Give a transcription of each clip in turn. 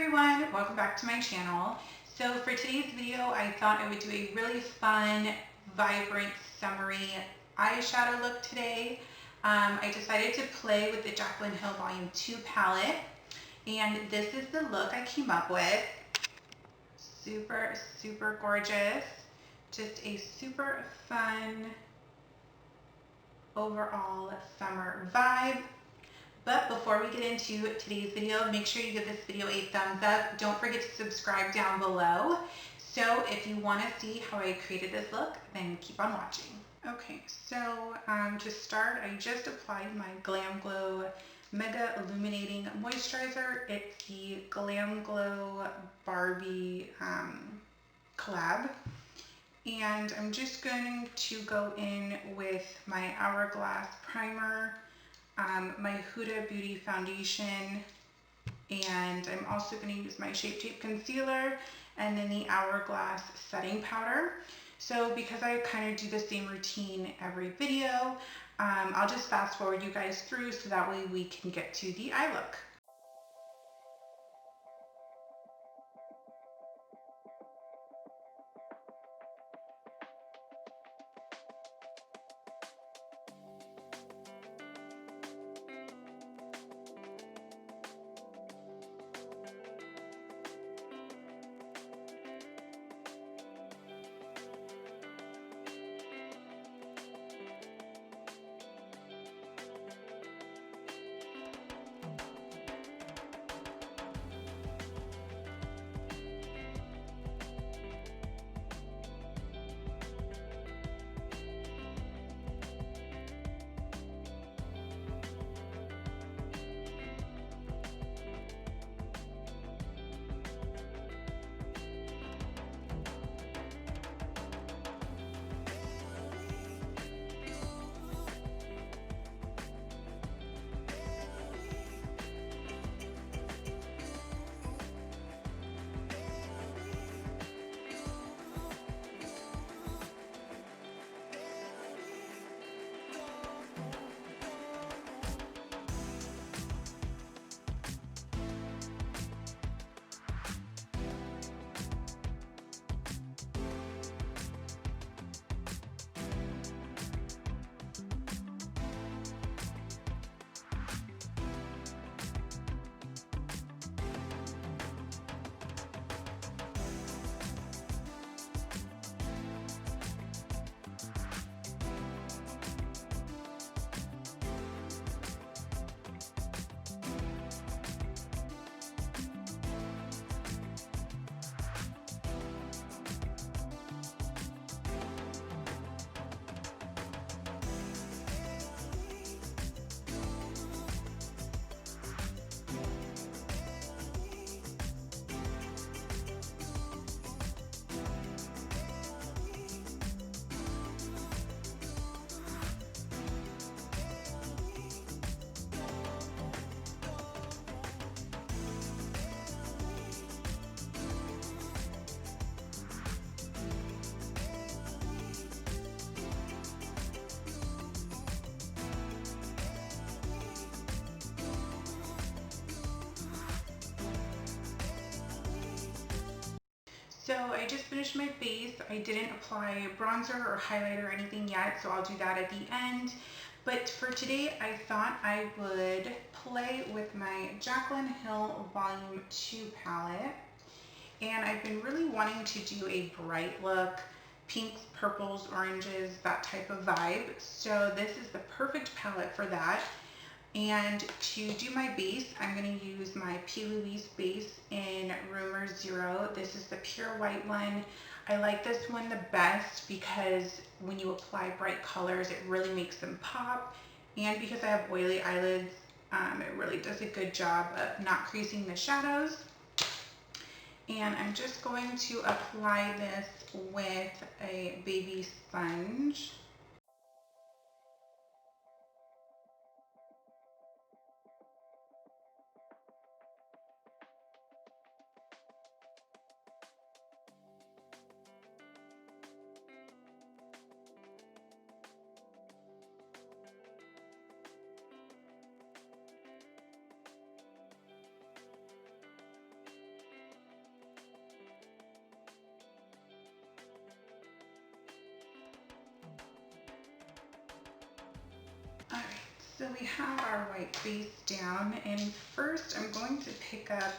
everyone, welcome back to my channel. So for today's video, I thought I would do a really fun, vibrant, summery eyeshadow look today. I decided to play with the Jaclyn Hill Volume 2 palette, and this is the look I came up with. Super, super gorgeous. Just a super fun, overall summer vibe. But before we get into today's video, make sure you give this video a thumbs up. Don't forget to subscribe down below. So if you want to see how I created this look, then keep on watching. Okay, so to start, I just applied my Glam Glow Mega Illuminating Moisturizer. It's the Glam Glow Barbie collab. And I'm just going to go in with my Hourglass primer, my Huda Beauty foundation, and I'm also going to use my Shape Tape concealer and then the Hourglass setting powder. So because I kind of do the same routine every video, I'll just fast forward you guys through so that way we can get to the eye look. So I just finished my face. I didn't apply bronzer or highlighter or anything yet, so I'll do that at the end. But for today, I thought I would play with my Jaclyn Hill Volume 2 palette. And I've been really wanting to do a bright look, pinks, purples, oranges, that type of vibe. So this is the perfect palette for that. And to do my base, I'm going to use my Louise base in Rumour 0. This is the pure white one. I like this one the best because when you apply bright colors, it really makes them pop. And because I have oily eyelids, it really does a good job of not creasing the shadows. And I'm just going to apply this with a baby sponge. So we have our white base down, and first I'm going to pick up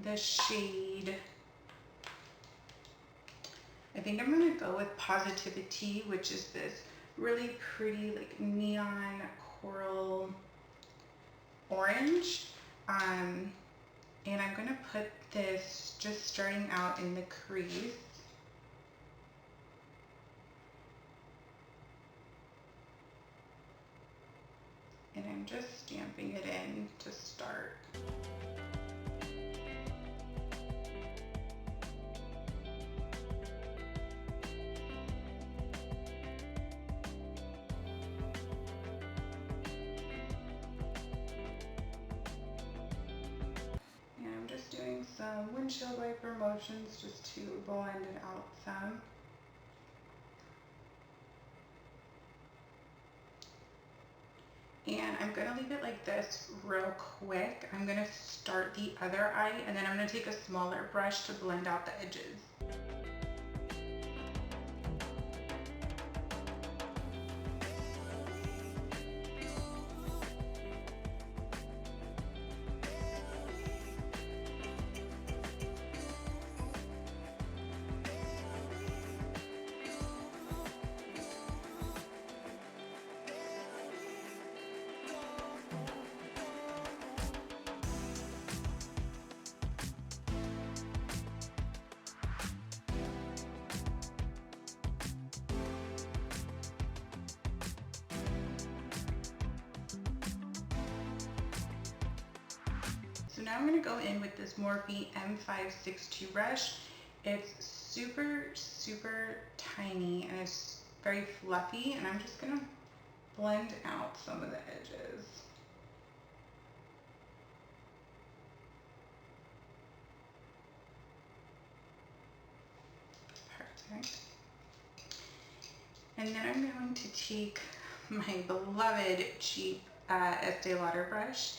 the shade, I think I'm going to go with Positivity, which is this really pretty like neon coral orange. And I'm going to put this just starting out in the crease. And I'm just stamping it in to start. And I'm just doing some windshield wiper motions just to blend it out some. And I'm going to leave it like this real quick. I'm going to start the other eye, and then I'm going to take a smaller brush to blend out the edges. So now I'm going to go in with this Morphe M562 brush. It's super, super tiny and it's very fluffy, and I'm just going to blend out some of the edges. Perfect. And then I'm going to take my beloved cheap Estee Lauder brush,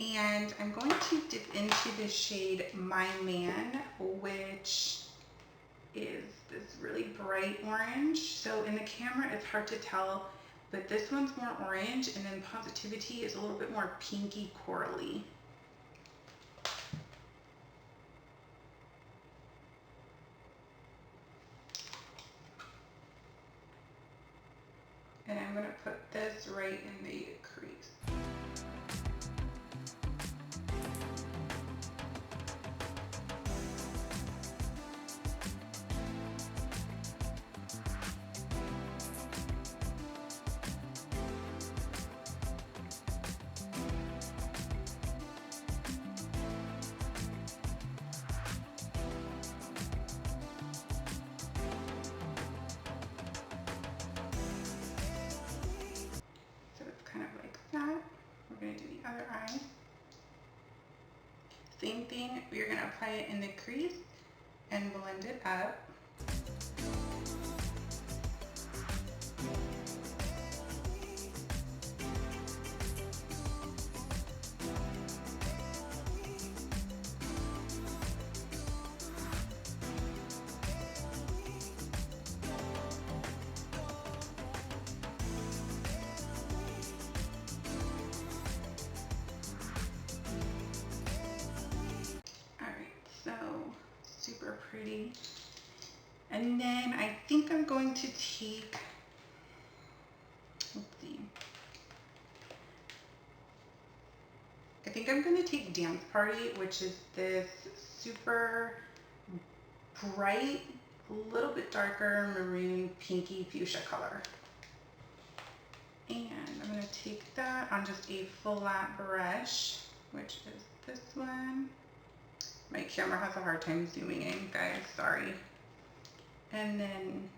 and I'm going to dip into the shade My Man, which is this really bright orange. So in the camera it's hard to tell, but this one's more orange, and then Positivity is a little bit more pinky corally. And I'm going to put this right in the crease. We're going to do the other eye. Same thing, we're going to apply it in the crease and blend it up. Super pretty. And then I think I'm going to take, let's see, I think I'm going to take Dance Party, which is this super bright, a little bit darker maroon pinky fuchsia color. And I'm going to take that on just a flat brush, which is this one. My camera has a hard time zooming in, guys, sorry. And then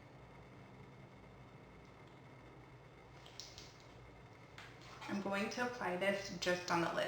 I'm going to apply this just on the lid.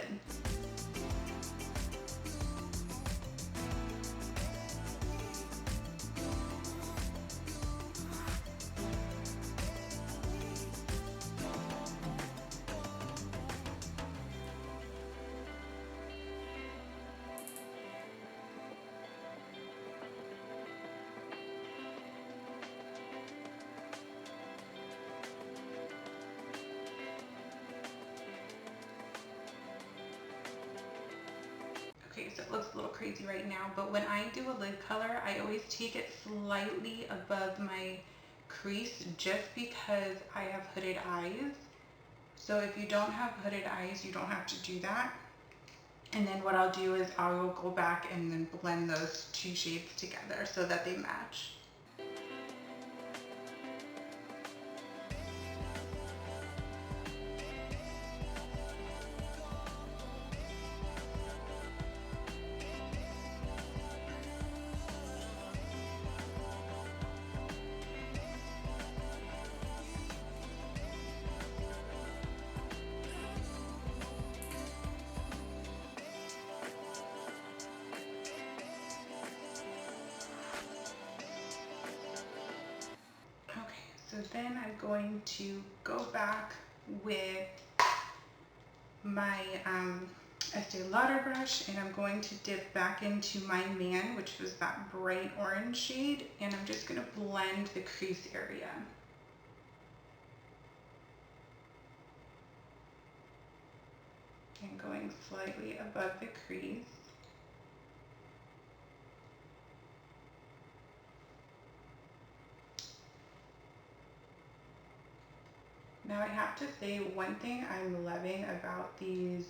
so it looks a little crazy right now, but when I do a lid color, I always take it slightly above my crease just because I have hooded eyes. So if you don't have hooded eyes, you don't have to do that. And then what I'll do is I will go back and then blend those two shades together so that they match. So then I'm going to go back with my Estee Lauder brush, and I'm going to dip back into my Man, which was that bright orange shade, and I'm just going to blend the crease area. And going slightly above the crease. Now I have to say, one thing I'm loving about these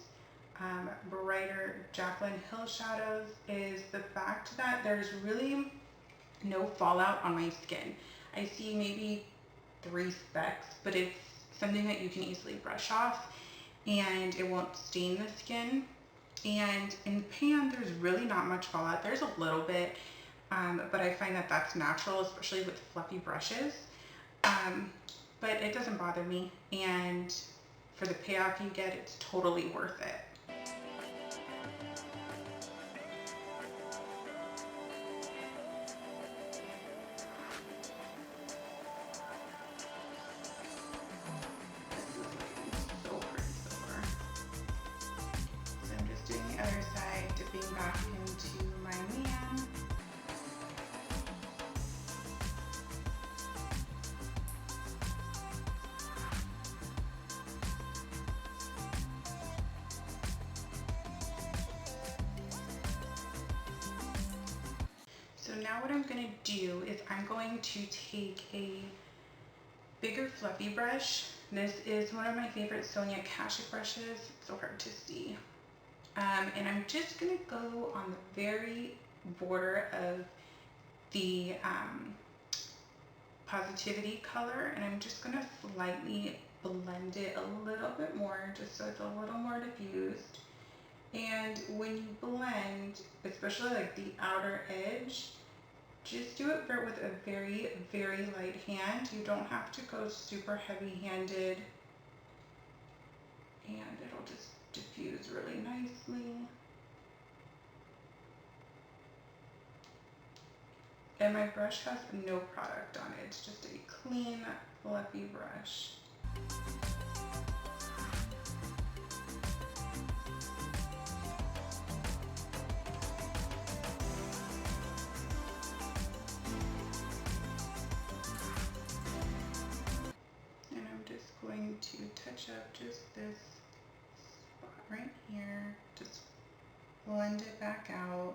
brighter Jaclyn Hill shadows is the fact that there's really no fallout on my skin. I see maybe 3 specks, but it's something that you can easily brush off and it won't stain the skin. And in the pan, there's really not much fallout. There's a little bit, but I find that that's natural, especially with fluffy brushes. But it doesn't bother me, and for the payoff you get, it's totally worth it. So pretty so far. So I'm just doing the other side, dipping back into my Man. So now what I'm going to do is I'm going to take a bigger fluffy brush. This is one of my favorite Sonia Kashuk brushes. It's so hard to see. And I'm just going to go on the very border of the Positivity color, and I'm just going to slightly blend it a little bit more just so it's a little more diffused. And when you blend, especially like the outer edge, just do it with a very, very light hand. You don't have to go super heavy-handed, and it'll just diffuse really nicely. And my brush has no product on it. It's just a clean, fluffy brush. Going to touch up just this spot right here, just blend it back out.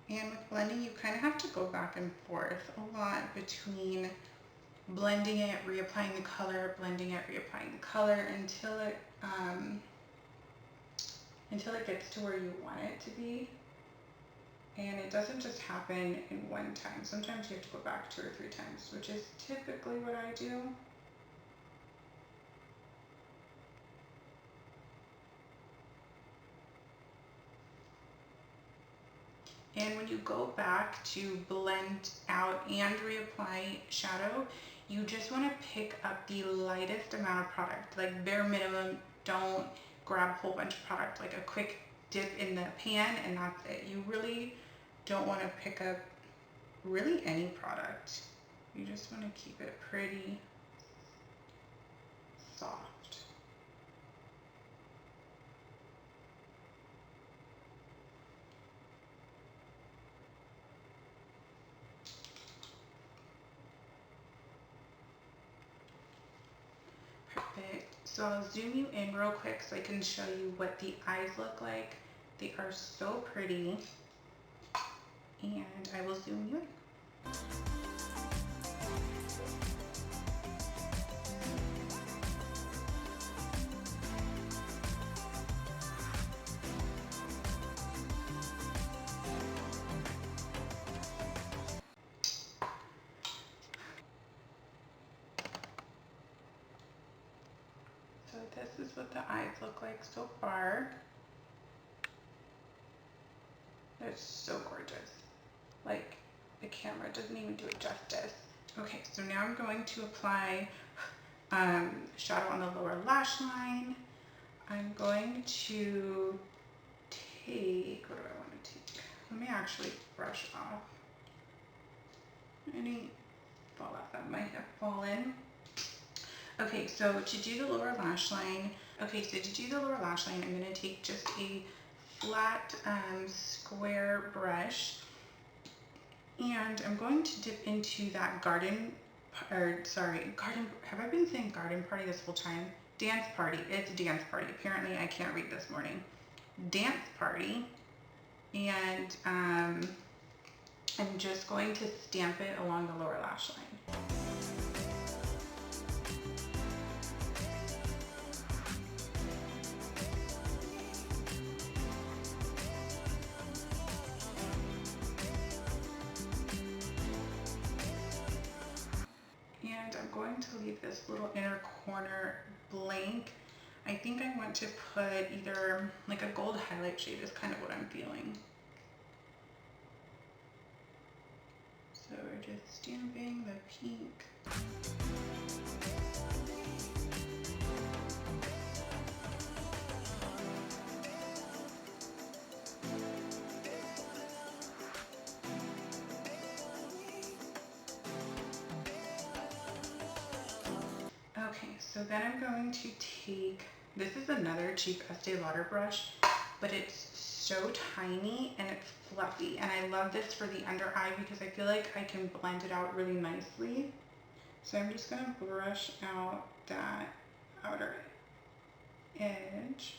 And with blending, you kind of have to go back and forth a lot between blending it, reapplying the color, blending it, reapplying the color until it gets to where you want it to be. And it doesn't just happen in one time. Sometimes you have to go back 2 or 3 times, which is typically what I do. And when you go back to blend out and reapply shadow, you just want to pick up the lightest amount of product, like bare minimum. Don't grab a whole bunch of product, like a quick dip in the pan and that's it. You really don't want to pick up really any product. You just want to keep it pretty soft. Perfect. So I'll zoom you in real quick so I can show you what the eyes look like. They are so pretty. And I will zoom you in. So this is what the eyes look like so far. They're so gorgeous. Like, the camera doesn't even do it justice. Okay, so now I'm going to apply shadow on the lower lash line. I'm going to take, what do I want to take? Let me actually brush off any fallout that might have fallen. Okay, so to do the lower lash line, I'm going to take just a flat square brush, and I'm going to dip into that have I been saying garden party this whole time? Dance party. It's dance party. Apparently I can't read this morning. Dance party. And I'm just going to stamp it along the lower lash line. And I'm going to leave this little inner corner blank. I think I want to put either like a gold highlight shade is kind of what I'm feeling. So we're just stamping the pink. Okay, so then I'm going to take, this is another cheap Estee Lauder brush, but it's so tiny and it's fluffy, and I love this for the under eye because I feel like I can blend it out really nicely. So I'm just going to brush out that outer edge.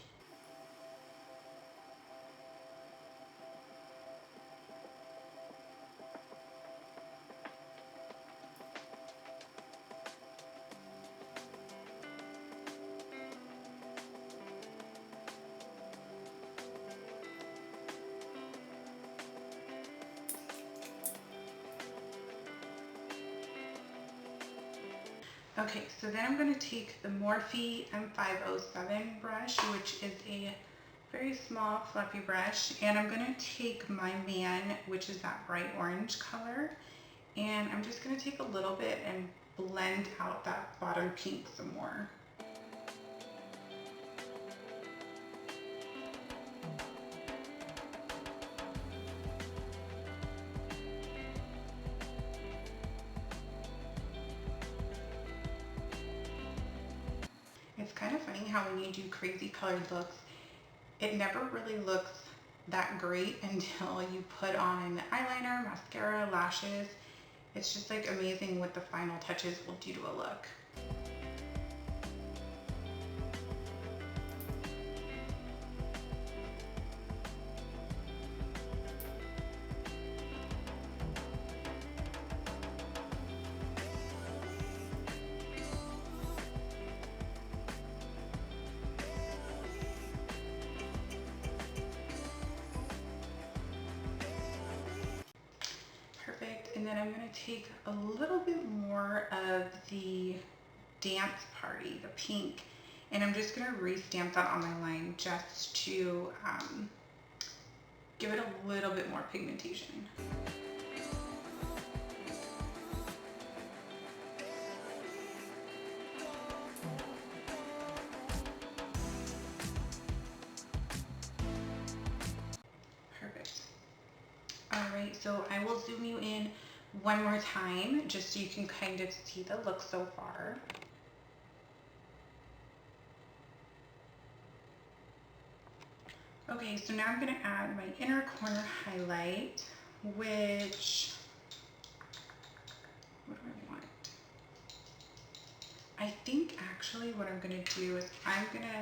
Okay, so then I'm going to take the Morphe M507 brush, which is a very small fluffy brush, and I'm going to take my Man, which is that bright orange color, and I'm just going to take a little bit and blend out that bottom pink some more. It's kind of funny how when you do crazy colored looks, it never really looks that great until you put on eyeliner, mascara, lashes. It's just like amazing what the final touches will do to a look. And then I'm going to take a little bit more of the Dance Party, the pink, and I'm just going to re-stamp that on my line just to give it a little bit more pigmentation. Perfect. Alright, so I will zoom you in one more time just so you can kind of see the look so far. Okay, so now I'm going to add my inner corner highlight, which, what do I want? I think actually what I'm gonna do is I'm gonna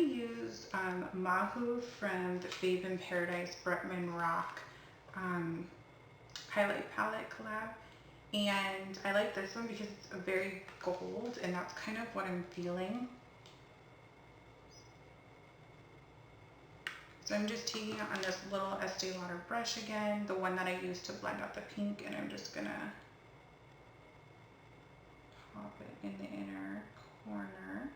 use Mahu from the Babe in Paradise Bretman Rock highlight palette collab. And I like this one because it's a very gold, and that's kind of what I'm feeling. So I'm just taking it on this little Estee Lauder brush again, the one that I used to blend out the pink, and I'm just gonna pop it in the inner corner.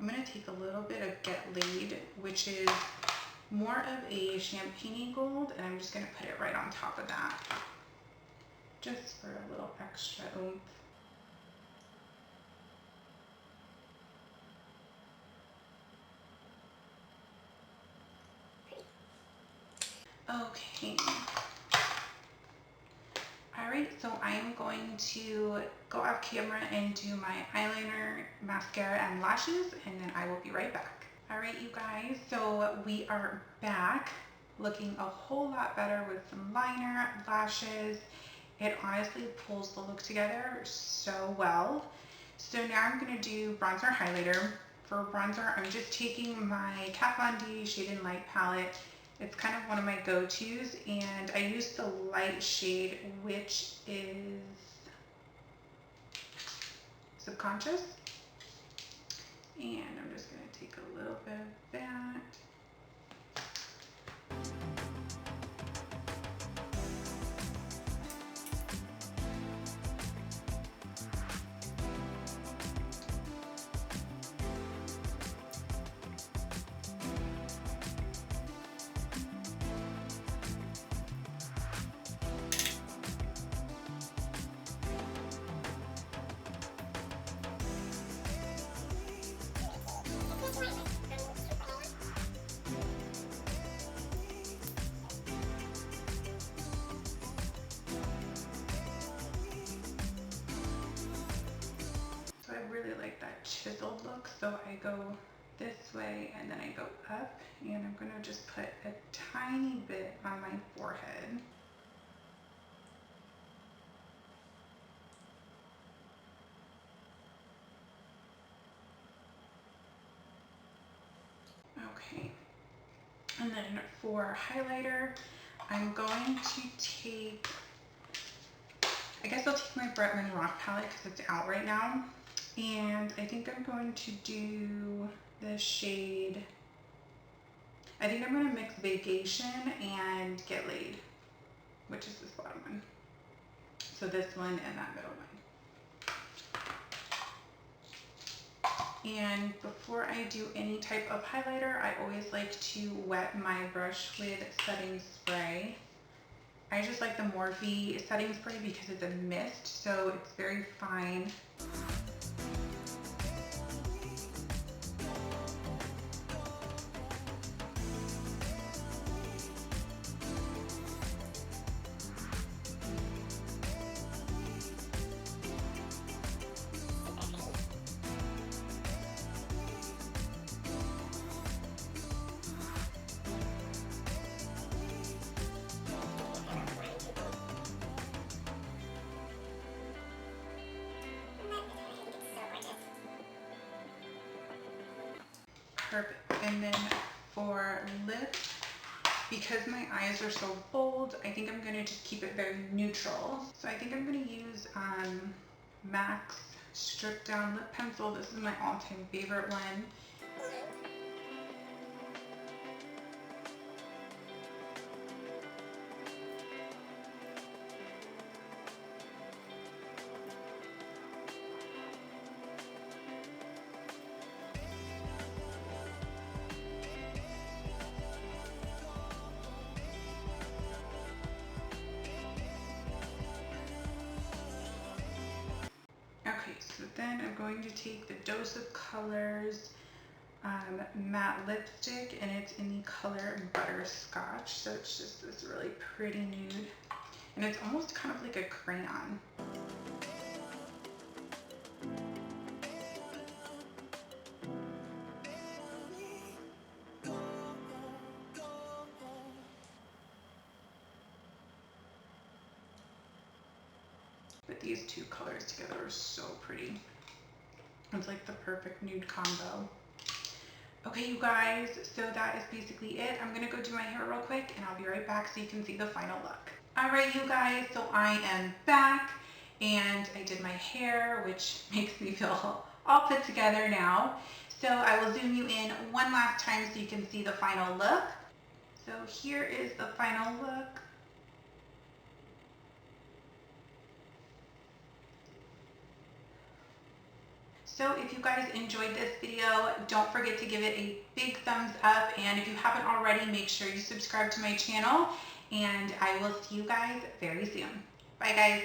I'm going to take a little bit of Get Laid, which is more of a champagne gold, and I'm just going to put it right on top of that, just for a little extra oomph. Okay. Alright, so I am going to go off camera and do my eyeliner, mascara, and lashes, and then I will be right back. Alright, you guys, so we are back looking a whole lot better with some liner, lashes. It honestly pulls the look together so well. So now I'm going to do bronzer highlighter. For bronzer, I'm just taking my Kat Von D Shade Light Palette. It's kind of one of my go-tos, and I use the light shade, which is Subconscious. And I'm just going to take a little bit of that. Really like that chiseled look, so I go this way and then I go up, and I'm going to just put a tiny bit on my forehead. Okay, and then for highlighter, I'm going to take, I guess I'll take my Bretman Rock palette because it's out right now. And I think I'm going to do the shade, I think I'm going to mix Vacation and Get Laid, which is this bottom one. So this one and that middle one. And before I do any type of highlighter, I always like to wet my brush with setting spray. I just like the Morphe setting spray because it's a mist, so it's very fine. Perfect. And then for lips, because my eyes are so bold, I think I'm going to just keep it very neutral. So I think I'm going to use MAC's Strip Down Lip Pencil. This is my all-time favorite one. Okay, so then I'm going to take the Dose of Colors matte lipstick, and it's in the color Butterscotch. So it's just this really pretty nude, and it's almost kind of like a crayon. But these two colors together are so pretty. It's like the perfect nude combo. Okay, you guys, so that is basically it. I'm gonna go do my hair real quick and I'll be right back so you can see the final look. All right, you guys, so I am back and I did my hair, which makes me feel all put together now. So I will zoom you in one last time so you can see the final look. So here is the final look. So if you guys enjoyed this video, don't forget to give it a big thumbs up. And if you haven't already, make sure you subscribe to my channel. And I will see you guys very soon. Bye, guys.